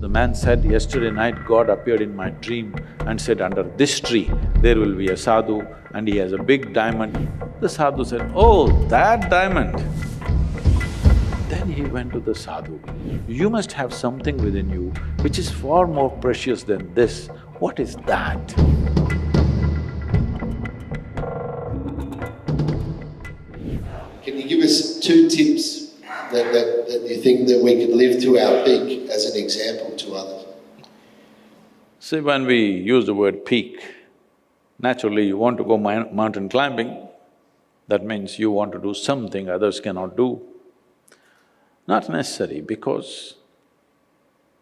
The man said, yesterday night God appeared in my dream and said, under this tree there will be a sadhu and he has a big diamond. The sadhu said, oh, that diamond. Then he went to the sadhu. You must have something within you which is far more precious than this. What is that? Can you give us 2 tips that you think that we could live to our peak as an example to others? See, when we use the word peak, naturally you want to go mountain climbing, that means you want to do something others cannot do. Not necessary, because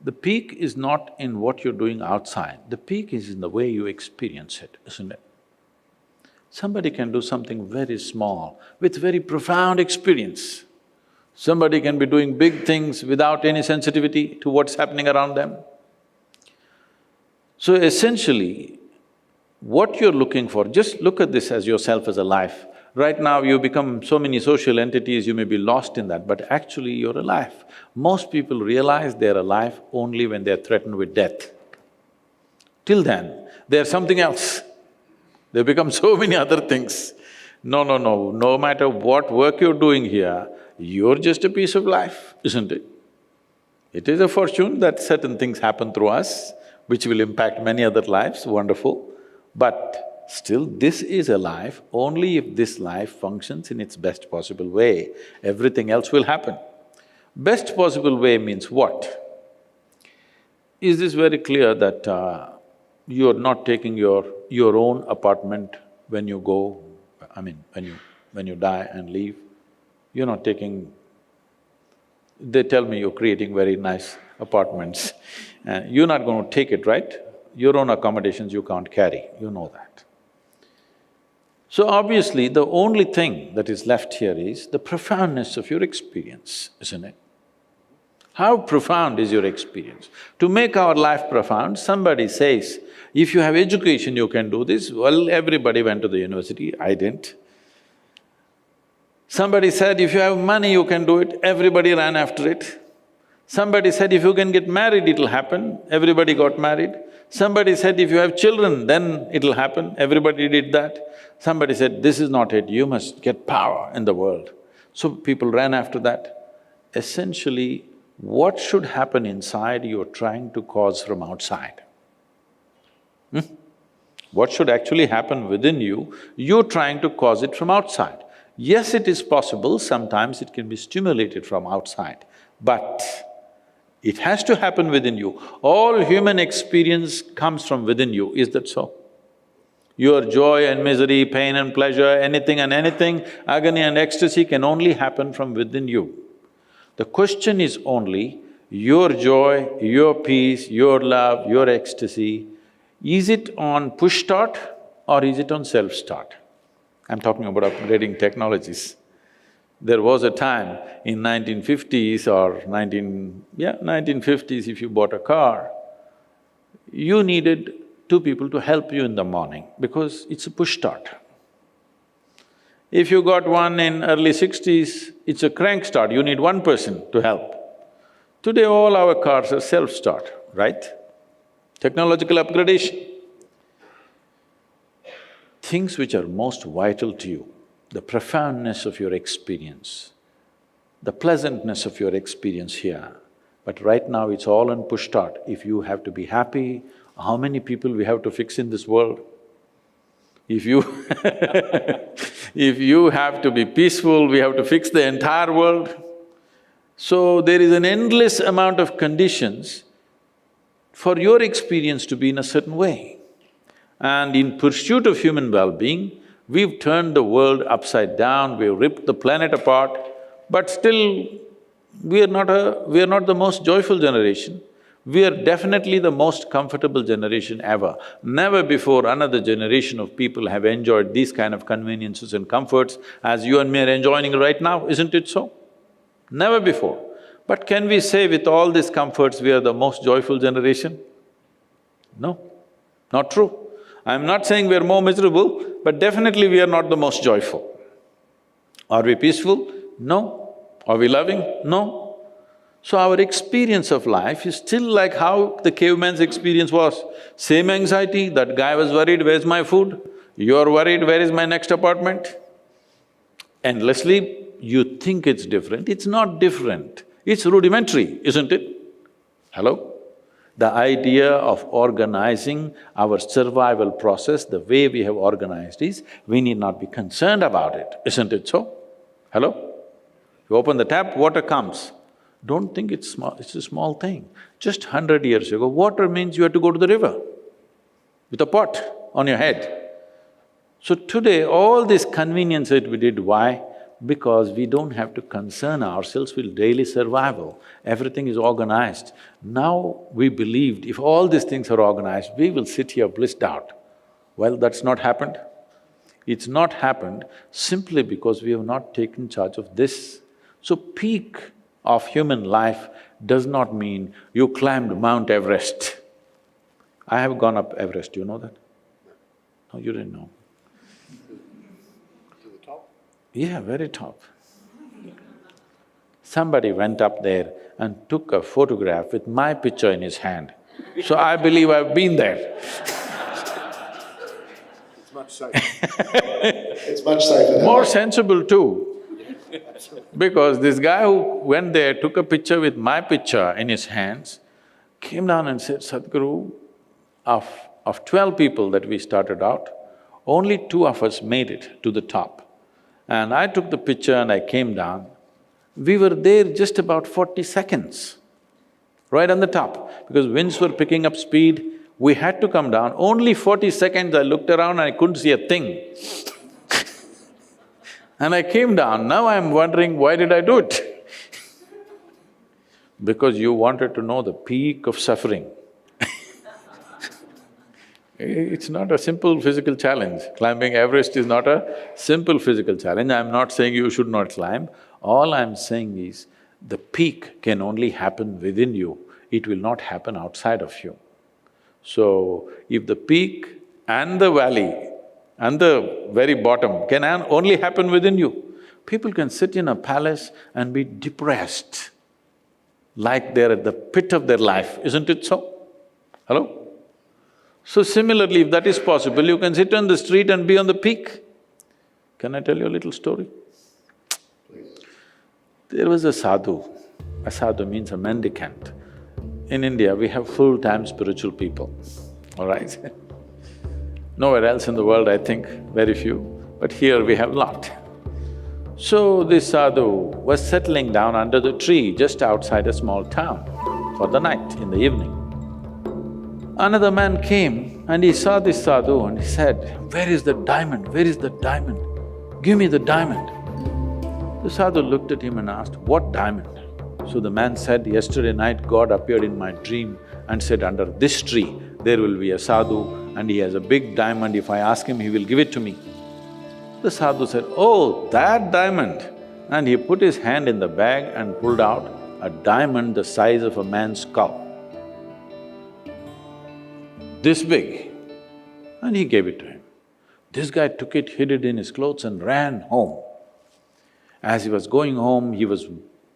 the peak is not in what you're doing outside, the peak is in the way you experience it, isn't it? Somebody can do something very small with very profound experience. Somebody can be doing big things without any sensitivity to what's happening around them. So essentially, what you're looking for, just look at this as yourself as a life. Right now you become so many social entities, you may be lost in that, but actually you're alive. Most people realize they're alive only when they're threatened with death. Till then, they're something else. They become so many other things. No matter what work you're doing here, you're just a piece of life, isn't it? It is a fortune that certain things happen through us, which will impact many other lives, wonderful. But still, this is a life, only if this life functions in its best possible way, everything else will happen. Best possible way means what? Is this very clear that you're not taking your own apartment when you go, when you die and leave? You're not taking… They tell me you're creating very nice apartments, you're not going to take it, right? Your own accommodations you can't carry, you know that. So obviously, the only thing that is left here is the profoundness of your experience, isn't it? How profound is your experience? To make our life profound, somebody says, if you have education, you can do this. Well, everybody went to the university, I didn't. Somebody said, if you have money, you can do it, everybody ran after it. Somebody said, if you can get married, it'll happen, everybody got married. Somebody said, if you have children, then it'll happen, everybody did that. Somebody said, this is not it, you must get power in the world. So people ran after that. Essentially, what should happen inside, you're trying to cause from outside. What should actually happen within you, you're trying to cause it from outside. Yes, it is possible, sometimes it can be stimulated from outside, but it has to happen within you. All human experience comes from within you, is that so? Your joy and misery, pain and pleasure, anything and anything, agony and ecstasy can only happen from within you. The question is only, your joy, your peace, your love, your ecstasy, is it on push start or is it on self-start? I'm talking about upgrading technologies. There was a time in 1950s or 1950s, if you bought a car, you needed 2 people to help you in the morning because it's a push start. If you got one in early 60s, it's a crank start, you need 1 person to help. Today all our cars are self-start, right? Technological upgradation. Things which are most vital to you, the profoundness of your experience, the pleasantness of your experience here, but right now it's all on push start. If you have to be happy, how many people we have to fix in this world? If you if you have to be peaceful, we have to fix the entire world. So there is an endless amount of conditions for your experience to be in a certain way. And in pursuit of human well-being, we've turned the world upside down, we've ripped the planet apart, but still we are not the most joyful generation. We are definitely the most comfortable generation ever. Never before another generation of people have enjoyed these kind of conveniences and comforts as you and me are enjoying right now, isn't it so? Never before. But can we say with all these comforts we are the most joyful generation? No, not true. I'm not saying we are more miserable, but definitely we are not the most joyful. Are we peaceful? No. Are we loving? No. So our experience of life is still like how the caveman's experience was. Same anxiety, that guy was worried, where's my food? You're worried, where is my next apartment? Endlessly, you think it's different, it's not different. It's rudimentary, isn't it? Hello? The idea of organizing our survival process the way we have organized is, we need not be concerned about it, isn't it so? Hello? You open the tap, water comes. Don't think it's small, it's a small thing. Just 100 years ago, water means you had to go to the river with a pot on your head. So today, all this convenience that we did, why? Because we don't have to concern ourselves with daily survival. Everything is organized. Now we believed if all these things are organized, we will sit here blissed out. Well, that's not happened. It's not happened simply because we have not taken charge of this. So peak of human life does not mean you climbed Mount Everest. I have gone up Everest, you know that? No, you didn't know. To the top? Yeah, very top. Somebody went up there and took a photograph with my picture in his hand. So I believe I've been there. It's much safer. It's much safer than More that. sensible too. Because this guy who went there, took a picture with my picture in his hands, came down and said, Sadhguru, of 12 people that we started out, only 2 of us made it to the top. And I took the picture and I came down. We were there just about 40 seconds, right on the top, because winds were picking up speed, we had to come down. Only 40 seconds I looked around and I couldn't see a thing. And I came down, now I'm wondering, why did I do it? Because you wanted to know the peak of suffering. It's not a simple physical challenge. Climbing Everest is not a simple physical challenge. I'm not saying you should not climb. All I'm saying is, the peak can only happen within you, it will not happen outside of you. So, if the peak and the valley and the very bottom can only happen within you, people can sit in a palace and be depressed, like they're at the pit of their life, isn't it so? Hello? So similarly, if that is possible, you can sit on the street and be on the peak. Can I tell you a little story? There was a sadhu. A sadhu means a mendicant. In India, we have full-time spiritual people, all right? Nowhere else in the world, I think, very few, but here we have a lot. So this sadhu was settling down under the tree just outside a small town for the night, in the evening. Another man came and he saw this sadhu and he said, "Where is the diamond? Where is the diamond? Give me the diamond." The sadhu looked at him and asked, "What diamond?" So the man said, "Yesterday night God appeared in my dream and said, under this tree there will be a sadhu and he has a big diamond, if I ask him, he will give it to me." The sadhu said, "Oh, that diamond." And he put his hand in the bag and pulled out a diamond the size of a man's skull, this big, and he gave it to him. This guy took it, hid it in his clothes and ran home. As he was going home, he was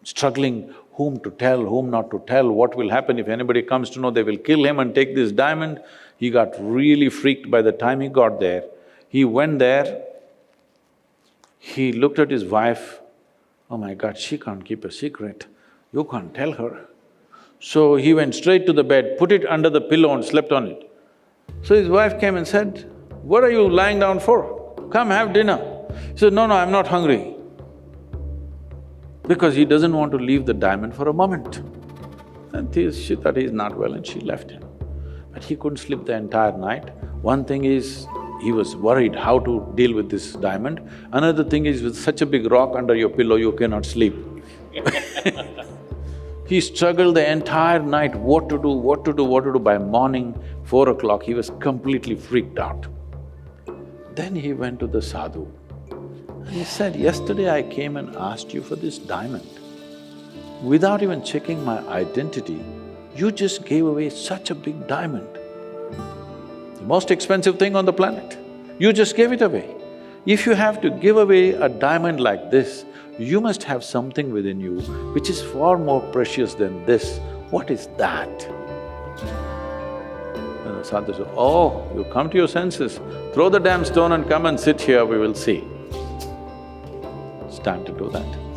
struggling whom to tell, whom not to tell, what will happen if anybody comes to know, they will kill him and take this diamond. He got really freaked by the time he got there. He went there, he looked at his wife, "Oh my God, she can't keep a secret, you can't tell her." So he went straight to the bed, put it under the pillow and slept on it. So his wife came and said, "What are you lying down for? Come have dinner." He said, "No, no, I'm not hungry." Because he doesn't want to leave the diamond for a moment. And she thought he's not well and she left him. But he couldn't sleep the entire night. One thing is, he was worried how to deal with this diamond. Another thing is, with such a big rock under your pillow, you cannot sleep. He struggled the entire night, what to do, what to do, what to do. By morning, 4 o'clock, he was completely freaked out. Then he went to the sadhu and he said, "Yesterday I came and asked you for this diamond. Without even checking my identity, you just gave away such a big diamond. The most expensive thing on the planet. You just gave it away. If you have to give away a diamond like this, you must have something within you which is far more precious than this. What is that? And the sadhu said, oh, you come to your senses, throw the damn stone and come and sit here, we will see. It's time to do that.